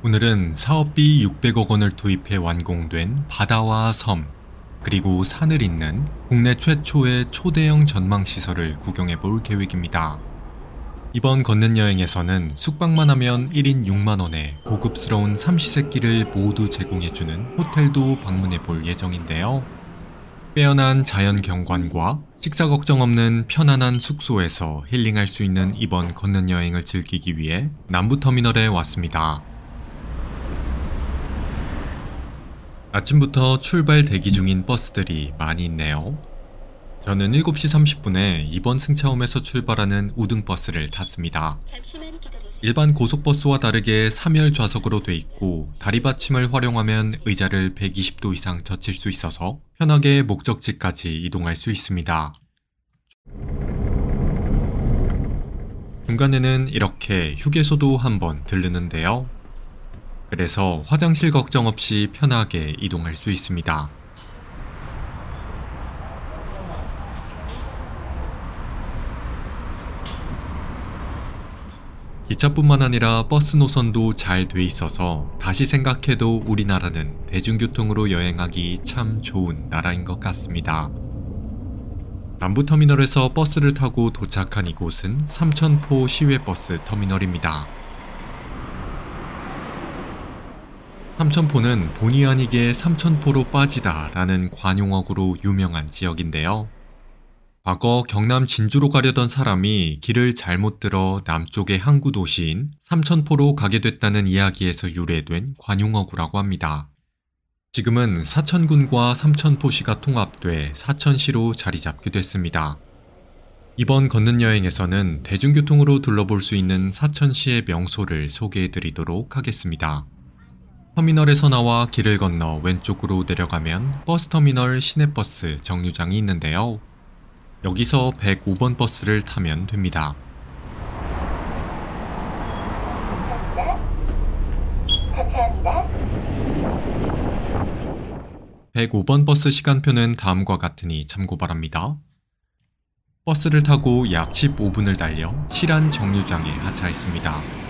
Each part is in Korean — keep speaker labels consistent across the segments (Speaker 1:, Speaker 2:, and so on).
Speaker 1: 오늘은 사업비 600억 원을 투입해 완공된 바다와 섬, 그리고 산을 잇는 국내 최초의 초대형 전망시설을 구경해 볼 계획입니다. 이번 걷는 여행에서는 숙박만 하면 1인 6만 원에 고급스러운 삼시세끼를 모두 제공해주는 호텔도 방문해 볼 예정인데요. 빼어난 자연 경관과 식사 걱정 없는 편안한 숙소에서 힐링할 수 있는 이번 걷는 여행을 즐기기 위해 남부터미널에 왔습니다. 아침부터 출발 대기 중인 버스들이 많이 있네요. 저는 7시 30분에 이번 승차홈에서 출발하는 우등버스를 탔습니다. 일반 고속버스와 다르게 3열 좌석으로 돼 있고 다리받침을 활용하면 의자를 120도 이상 젖힐 수 있어서 편하게 목적지까지 이동할 수 있습니다. 중간에는 이렇게 휴게소도 한번 들르는데요. 그래서 화장실 걱정 없이 편하게 이동할 수 있습니다. 기차뿐만 아니라 버스 노선도 잘 돼 있어서 다시 생각해도 우리나라는 대중교통으로 여행하기 참 좋은 나라인 것 같습니다. 남부터미널에서 버스를 타고 도착한 이곳은 삼천포 시외버스 터미널입니다. 삼천포는 본의 아니게 삼천포로 빠지다 라는 관용어구로 유명한 지역인데요. 과거 경남 진주로 가려던 사람이 길을 잘못 들어 남쪽의 항구 도시인 삼천포로 가게 됐다는 이야기에서 유래된 관용어구라고 합니다. 지금은 사천군과 삼천포시가 통합돼 사천시로 자리 잡게 됐습니다. 이번 걷는 여행에서는 대중교통으로 둘러볼 수 있는 사천시의 명소를 소개해 드리도록 하겠습니다. 터미널에서 나와 길을 건너 왼쪽으로 내려가면 버스터미널 시내버스 정류장이 있는데요. 여기서 105번 버스를 타면 됩니다. 105번 버스 시간표는 다음과 같으니 참고 바랍니다. 버스를 타고 약 15분을 달려 실안 정류장에 하차했습니다.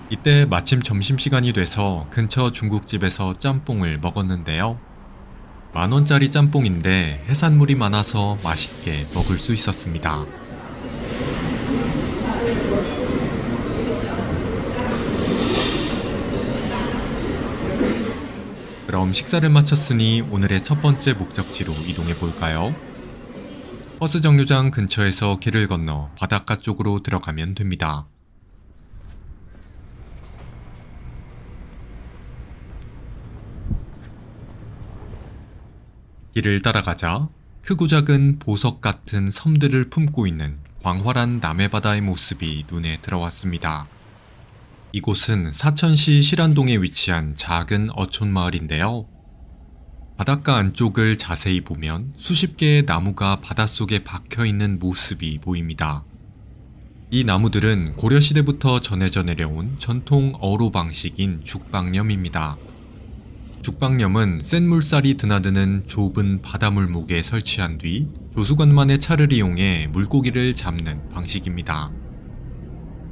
Speaker 1: 이때 마침 점심시간이 돼서 근처 중국집에서 짬뽕을 먹었는데요. 만원짜리 짬뽕인데 해산물이 많아서 맛있게 먹을 수 있었습니다. 그럼 식사를 마쳤으니 오늘의 첫 번째 목적지로 이동해 볼까요? 버스 정류장 근처에서 길을 건너 바닷가 쪽으로 들어가면 됩니다. 길을 따라가자 크고 작은 보석 같은 섬들을 품고 있는 광활한 남해바다의 모습이 눈에 들어왔습니다. 이곳은 사천시 실안동에 위치한 작은 어촌마을인데요. 바닷가 안쪽을 자세히 보면 수십 개의 나무가 바닷속에 박혀있는 모습이 보입니다. 이 나무들은 고려시대부터 전해져 내려온 전통 어로 방식인 죽방념입니다. 죽방념은 센 물살이 드나드는 좁은 바다물목에 설치한 뒤 조수관만의 차를 이용해 물고기를 잡는 방식입니다.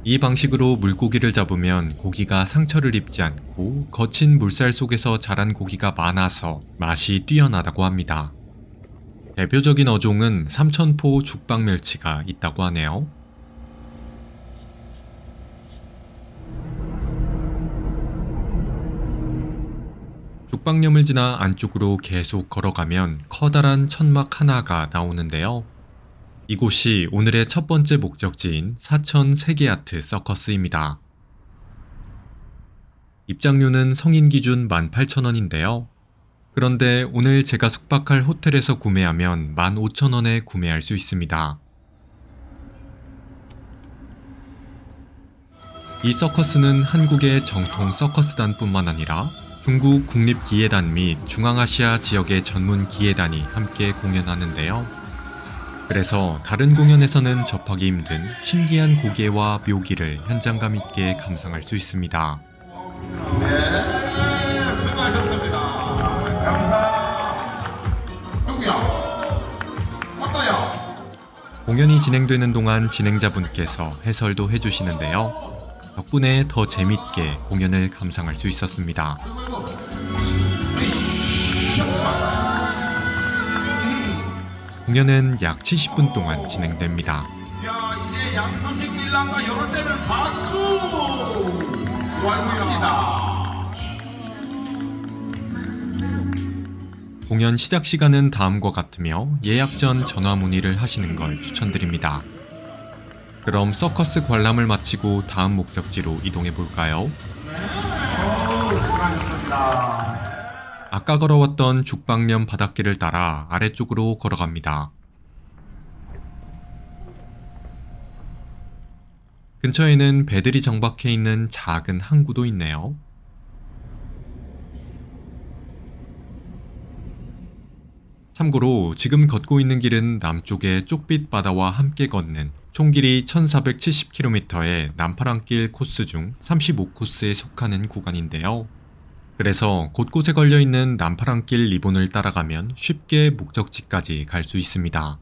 Speaker 1: 이 방식으로 물고기를 잡으면 고기가 상처를 입지 않고 거친 물살 속에서 자란 고기가 많아서 맛이 뛰어나다고 합니다. 대표적인 어종은 삼천포 죽방멸치가 있다고 하네요. 죽방념을 지나 안쪽으로 계속 걸어가면 커다란 천막 하나가 나오는데요. 이곳이 오늘의 첫 번째 목적지인 사천 세계아트 서커스입니다. 입장료는 성인 기준 18,000원인데요. 그런데 오늘 제가 숙박할 호텔에서 구매하면 15,000원에 구매할 수 있습니다. 이 서커스는 한국의 정통 서커스단뿐만 아니라 중국 국립기예단 및 중앙아시아 지역의 전문 기예단이 함께 공연하는데요. 그래서 다른 공연에서는 접하기 힘든 신기한 고개와 묘기를 현장감 있게 감상할 수 있습니다.
Speaker 2: 네, 수고하셨습니다. 감사합니다. 누구야? 어떠야?
Speaker 1: 공연이 진행되는 동안 진행자분께서 해설도 해주시는데요. 덕분에 더 재밌게 공연을 감상할 수 있었습니다. 공연은 약 70분 동안 진행됩니다.
Speaker 2: 야, 이제 양손식 일랑과 이럴 때는 박수! 완료입니다.
Speaker 1: 공연 시작 시간은 다음과 같으며 예약 전 전화 문의를 하시는 걸 추천드립니다. 그럼 서커스 관람을 마치고 다음 목적지로 이동해 볼까요?
Speaker 2: 수고하셨습니다.
Speaker 1: 아까 걸어왔던 죽방면 바닷길을 따라 아래쪽으로 걸어갑니다. 근처에는 배들이 정박해 있는 작은 항구도 있네요. 참고로 지금 걷고 있는 길은 남쪽의 쪽빛 바다와 함께 걷는 총 길이 1470km의 남파랑길 코스 중 35코스에 속하는 구간인데요. 그래서 곳곳에 걸려있는 남파랑길 리본을 따라가면 쉽게 목적지까지 갈 수 있습니다.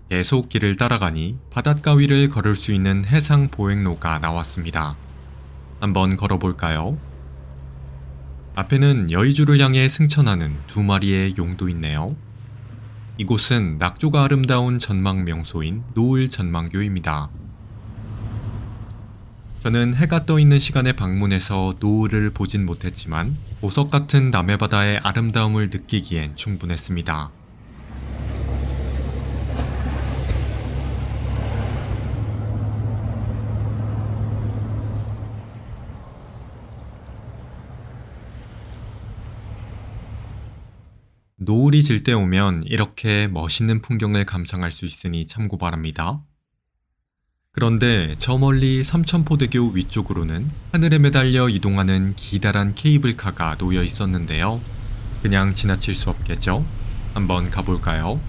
Speaker 1: 계속 길을 따라가니 바닷가 위를 걸을 수 있는 해상 보행로가 나왔습니다. 한번 걸어볼까요? 앞에는 여의주를 향해 승천하는 두 마리의 용도 있네요. 이곳은 낙조가 아름다운 전망 명소인 노을 전망교입니다. 저는 해가 떠 있는 시간에 방문해서 노을을 보진 못했지만 보석 같은 남해바다의 아름다움을 느끼기엔 충분했습니다. 노을이 질 때 오면 이렇게 멋있는 풍경을 감상할 수 있으니 참고 바랍니다. 그런데 저 멀리 삼천포대교 위쪽으로는 하늘에 매달려 이동하는 기다란 케이블카가 놓여 있었는데요. 그냥 지나칠 수 없겠죠? 한번 가볼까요?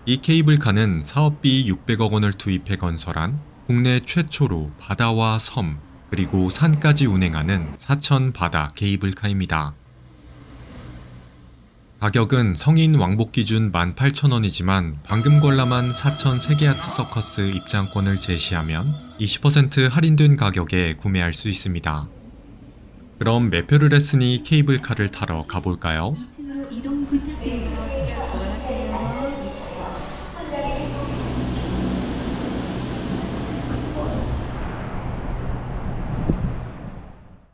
Speaker 1: 이 케이블카는 사업비 600억 원을 투입해 건설한 국내 최초로 바다와 섬, 그리고 산까지 운행하는 사천 바다 케이블카입니다. 가격은 성인 왕복 기준 18,000원이지만 방금 관람한 사천 세계아트 서커스 입장권을 제시하면 20% 할인된 가격에 구매할 수 있습니다. 그럼 매표를 했으니 케이블카를 타러 가볼까요?
Speaker 3: 2층으로 이동 부탁드려요.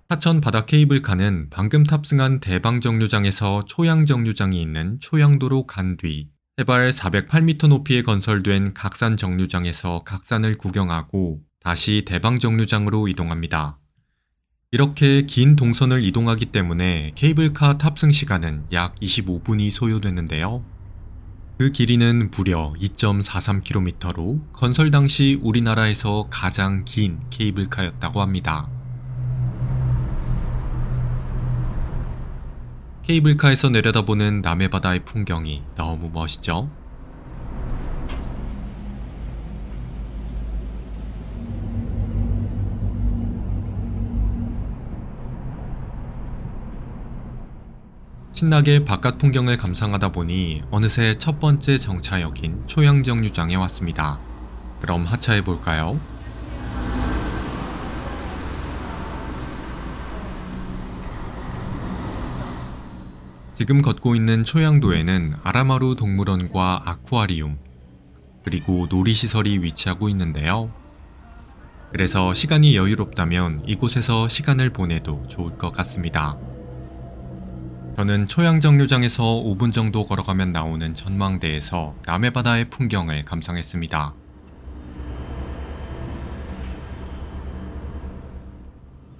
Speaker 1: 사천 바다 케이블카는 방금 탑승한 대방 정류장에서 초양 정류장이 있는 초양도로 간 뒤 해발 408m 높이에 건설된 각산 정류장에서 각산을 구경하고 다시 대방 정류장으로 이동합니다. 이렇게 긴 동선을 이동하기 때문에 케이블카 탑승 시간은 약 25분이 소요되는데요. 그 길이는 무려 2.43km로 건설 당시 우리나라에서 가장 긴 케이블카였다고 합니다. 케이블카에서 내려다보는 남해바다의 풍경이 너무 멋있죠? 신나게 바깥 풍경을 감상하다 보니 어느새 첫 번째 정차역인 초양정류장에 왔습니다. 그럼 하차해 볼까요? 지금 걷고 있는 초양도에는 아라마루 동물원과 아쿠아리움, 그리고 놀이시설이 위치하고 있는데요. 그래서 시간이 여유롭다면 이곳에서 시간을 보내도 좋을 것 같습니다. 저는 초양정류장에서 5분 정도 걸어가면 나오는 전망대에서 남해바다의 풍경을 감상했습니다.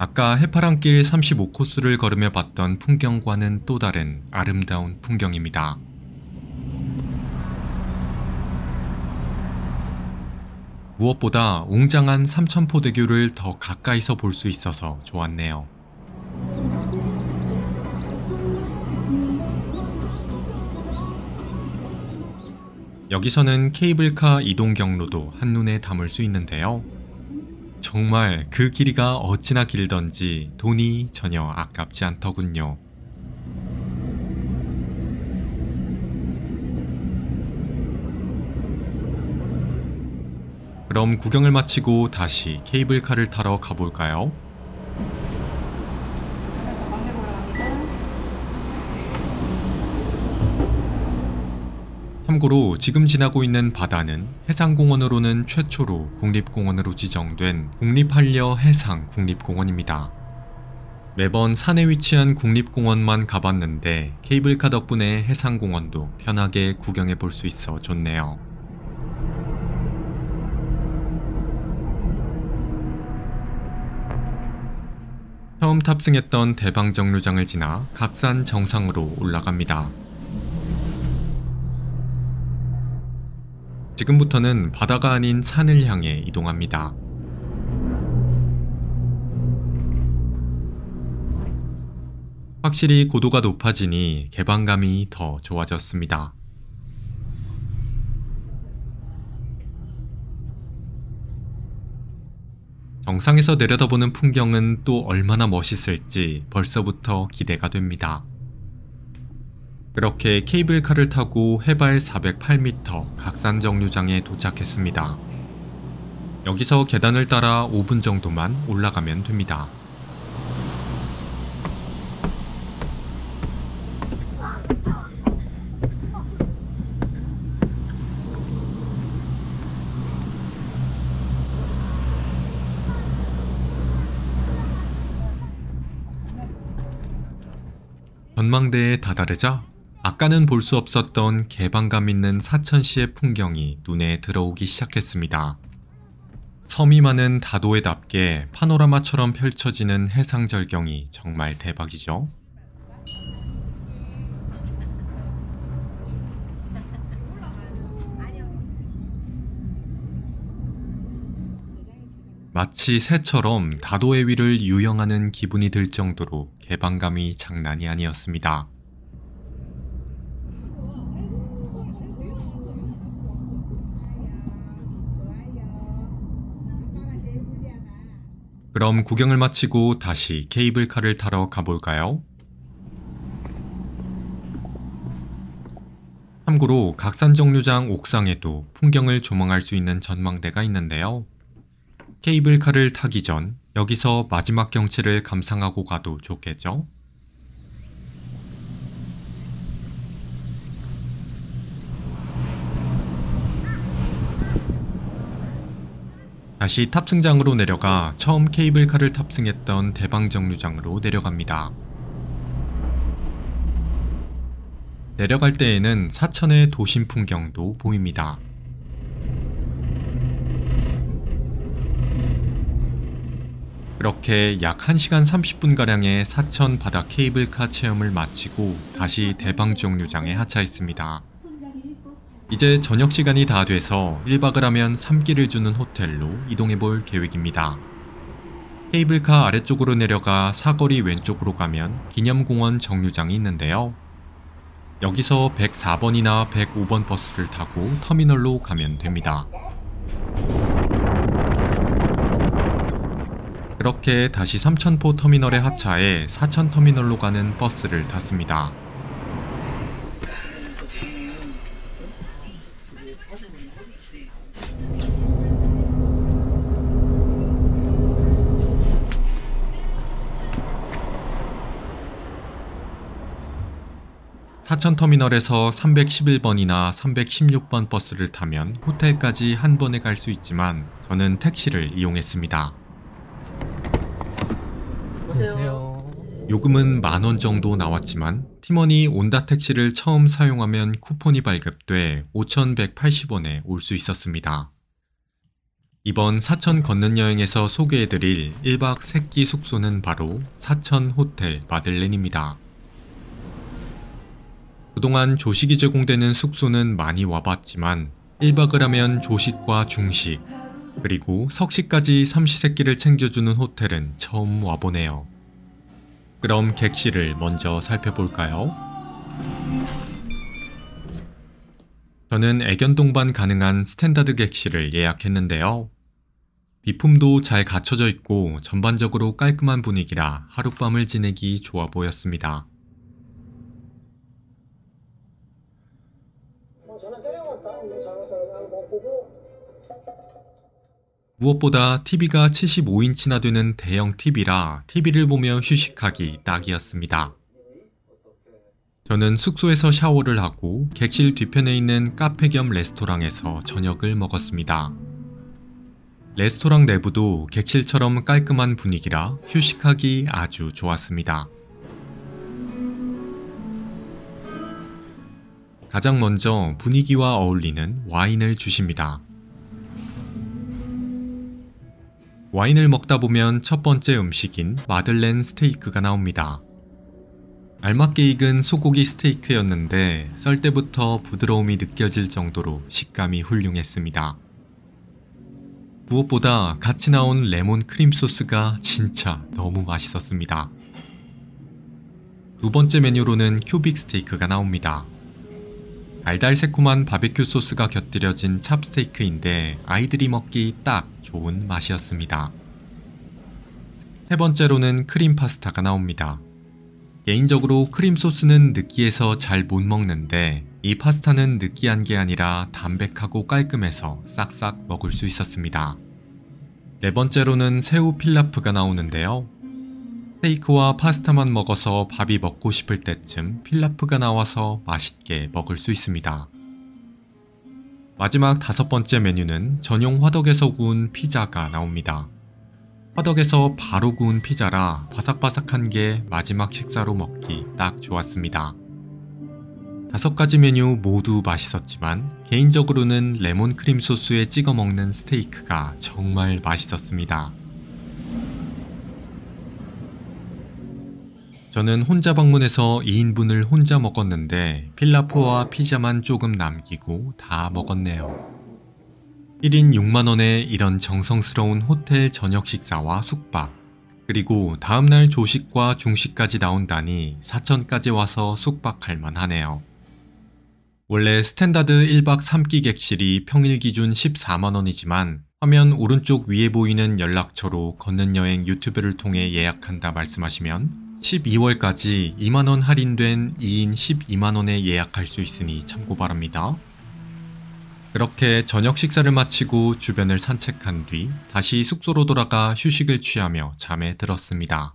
Speaker 1: 아까 해파랑길 35코스를 걸으며 봤던 풍경과는 또 다른 아름다운 풍경입니다. 무엇보다 웅장한 삼천포대교를 더 가까이서 볼 수 있어서 좋았네요. 여기서는 케이블카 이동 경로도 한눈에 담을 수 있는데요. 정말 그 길이가 어찌나 길던지 돈이 전혀 아깝지 않더군요. 그럼 구경을 마치고 다시 케이블카를 타러 가볼까요?
Speaker 4: 전망대로 올라갑니다.
Speaker 1: 참고로 지금 지나고 있는 바다는 해상공원으로는 최초로 국립공원으로 지정된 국립한려 해상국립공원입니다. 매번 산에 위치한 국립공원만 가봤는데 케이블카 덕분에 해상공원도 편하게 구경해 볼 수 있어 좋네요. 처음 탑승했던 대방정류장을 지나 각산 정상으로 올라갑니다. 지금부터는 바다가 아닌 산을 향해 이동합니다. 확실히 고도가 높아지니 개방감이 더 좋아졌습니다. 정상에서 내려다보는 풍경은 또 얼마나 멋있을지 벌써부터 기대가 됩니다. 그렇게 케이블카를 타고 해발 408m 각산 정류장에 도착했습니다. 여기서 계단을 따라 5분 정도만 올라가면 됩니다. 전망대에 다다르자 아까는 볼 수 없었던 개방감 있는 사천시의 풍경이 눈에 들어오기 시작했습니다. 섬이 많은 다도해답게 파노라마처럼 펼쳐지는 해상 절경이 정말 대박이죠. 마치 새처럼 다도해 위를 유영하는 기분이 들 정도로 개방감이 장난이 아니었습니다. 그럼 구경을 마치고 다시 케이블카를 타러 가볼까요? 참고로 각산정류장 옥상에도 풍경을 조망할 수 있는 전망대가 있는데요. 케이블카를 타기 전 여기서 마지막 경치를 감상하고 가도 좋겠죠? 다시 탑승장으로 내려가 처음 케이블카를 탑승했던 대방정류장으로 내려갑니다. 내려갈 때에는 사천의 도심 풍경도 보입니다. 그렇게 약 1시간 30분가량의 사천 바다 케이블카 체험을 마치고 다시 대방정류장에 하차했습니다. 이제 저녁 시간이 다 돼서 1박을 하면 3끼를 주는 호텔로 이동해 볼 계획입니다. 케이블카 아래쪽으로 내려가 사거리 왼쪽으로 가면 기념공원 정류장이 있는데요. 여기서 104번이나 105번 버스를 타고 터미널로 가면 됩니다. 그렇게 다시 삼천포 터미널에 하차해 사천터미널로 가는 버스를 탔습니다. 사천터미널에서 311번이나 316번 버스를 타면 호텔까지 한 번에 갈 수 있지만 저는 택시를 이용했습니다.
Speaker 5: 안녕하세요.
Speaker 1: 요금은 10,000원 정도 나왔지만 팀원이 온다 택시를 처음 사용하면 쿠폰이 발급돼 5,180원에 올 수 있었습니다. 이번 사천 걷는 여행에서 소개해드릴 1박 3끼 숙소는 바로 사천 호텔 마들렌입니다. 그동안 조식이 제공되는 숙소는 많이 와봤지만 1박을 하면 조식과 중식, 그리고 석식까지 삼시세끼를 챙겨주는 호텔은 처음 와보네요. 그럼 객실을 먼저 살펴볼까요? 저는 애견동반 가능한 스탠다드 객실을 예약했는데요. 비품도 잘 갖춰져 있고 전반적으로 깔끔한 분위기라 하룻밤을 지내기 좋아 보였습니다.
Speaker 6: 전화 때려갔다. 잘못하면 못 보고.
Speaker 1: 무엇보다 TV가 75인치나 되는 대형 TV라 TV를 보며 휴식하기 딱이었습니다. 저는 숙소에서 샤워를 하고 객실 뒤편에 있는 카페 겸 레스토랑에서 저녁을 먹었습니다. 레스토랑 내부도 객실처럼 깔끔한 분위기라 휴식하기 아주 좋았습니다. 가장 먼저 분위기와 어울리는 와인을 주십니다. 와인을 먹다 보면 첫 번째 음식인 마들렌 스테이크가 나옵니다. 알맞게 익은 소고기 스테이크였는데 썰 때부터 부드러움이 느껴질 정도로 식감이 훌륭했습니다. 무엇보다 같이 나온 레몬 크림 소스가 진짜 너무 맛있었습니다. 두 번째 메뉴로는 큐빅 스테이크가 나옵니다. 달달새콤한 바베큐 소스가 곁들여진 찹스테이크인데 아이들이 먹기 딱 좋은 맛이었습니다. 세 번째로는 크림 파스타가 나옵니다. 개인적으로 크림 소스는 느끼해서 잘 못 먹는데 이 파스타는 느끼한 게 아니라 담백하고 깔끔해서 싹싹 먹을 수 있었습니다. 네 번째로는 새우 필라프가 나오는데요. 스테이크와 파스타만 먹어서 밥이 먹고 싶을 때쯤 필라프가 나와서 맛있게 먹을 수 있습니다. 마지막 다섯 번째 메뉴는 전용 화덕에서 구운 피자가 나옵니다. 화덕에서 바로 구운 피자라 바삭바삭한 게 마지막 식사로 먹기 딱 좋았습니다. 다섯 가지 메뉴 모두 맛있었지만 개인적으로는 레몬 크림 소스에 찍어 먹는 스테이크가 정말 맛있었습니다. 저는 혼자 방문해서 2인분을 혼자 먹었는데 필라프와 피자만 조금 남기고 다 먹었네요. 1인 6만원에 이런 정성스러운 호텔 저녁 식사와 숙박, 그리고 다음날 조식과 중식까지 나온다니 사천까지 와서 숙박할 만하네요. 원래 스탠다드 1박 3끼 객실이 평일 기준 14만원이지만 화면 오른쪽 위에 보이는 연락처로 걷는 여행 유튜브를 통해 예약한다 말씀하시면 12월까지 2만원 할인된 2인 12만원에 예약할 수 있으니 참고 바랍니다. 그렇게 저녁 식사를 마치고 주변을 산책한 뒤 다시 숙소로 돌아가 휴식을 취하며 잠에 들었습니다.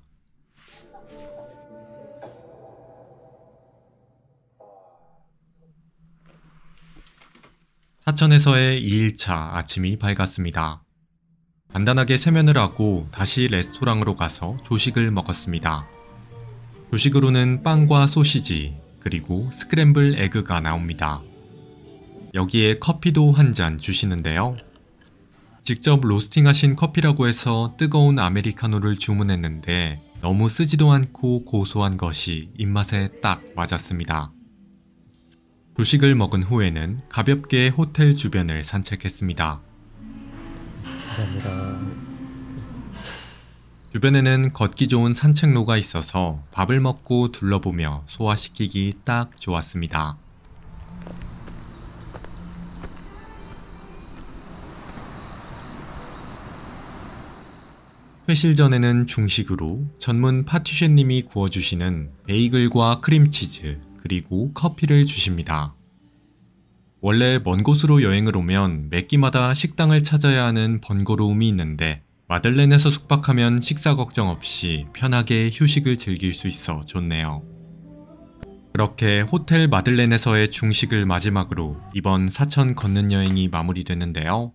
Speaker 1: 사천에서의 2일차 아침이 밝았습니다. 간단하게 세면을 하고 다시 레스토랑으로 가서 조식을 먹었습니다. 조식으로는 빵과 소시지, 그리고 스크램블 에그가 나옵니다. 여기에 커피도 한 잔 주시는데요. 직접 로스팅하신 커피라고 해서 뜨거운 아메리카노를 주문했는데 너무 쓰지도 않고 고소한 것이 입맛에 딱 맞았습니다. 조식을 먹은 후에는 가볍게 호텔 주변을 산책했습니다.
Speaker 4: 감사합니다.
Speaker 1: 주변에는 걷기 좋은 산책로가 있어서 밥을 먹고 둘러보며 소화시키기 딱 좋았습니다. 회실 전에는 중식으로 전문 파티셰님이 구워주시는 베이글과 크림치즈 그리고 커피를 주십니다. 원래 먼 곳으로 여행을 오면 매 끼마다 식당을 찾아야 하는 번거로움이 있는데 마들렌에서 숙박하면 식사 걱정 없이 편하게 휴식을 즐길 수 있어 좋네요. 그렇게 호텔 마들렌에서의 중식을 마지막으로 이번 사천 걷는 여행이 마무리됐는데요.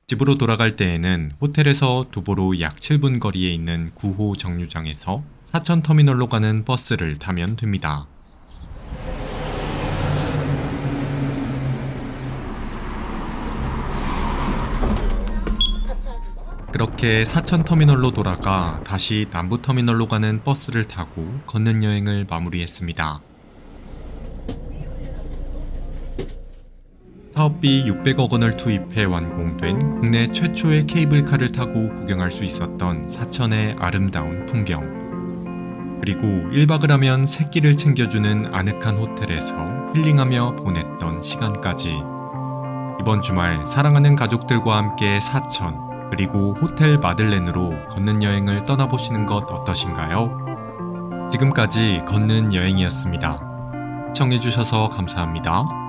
Speaker 1: 집으로 돌아갈 때에는 호텔에서 도보로 약 7분 거리에 있는 9호 정류장에서 사천 터미널로 가는 버스를 타면 됩니다. 그렇게 사천터미널로 돌아가 다시 남부터미널로 가는 버스를 타고 걷는 여행을 마무리했습니다. 사업비 600억 원을 투입해 완공된 국내 최초의 케이블카를 타고 구경할 수 있었던 사천의 아름다운 풍경, 그리고 1박을 하면 새끼를 챙겨주는 아늑한 호텔에서 힐링하며 보냈던 시간까지 이번 주말 사랑하는 가족들과 함께 사천 그리고 호텔 마들렌으로 걷는 여행을 떠나보시는 것 어떠신가요? 지금까지 걷는 여행이었습니다. 시청해주셔서 감사합니다.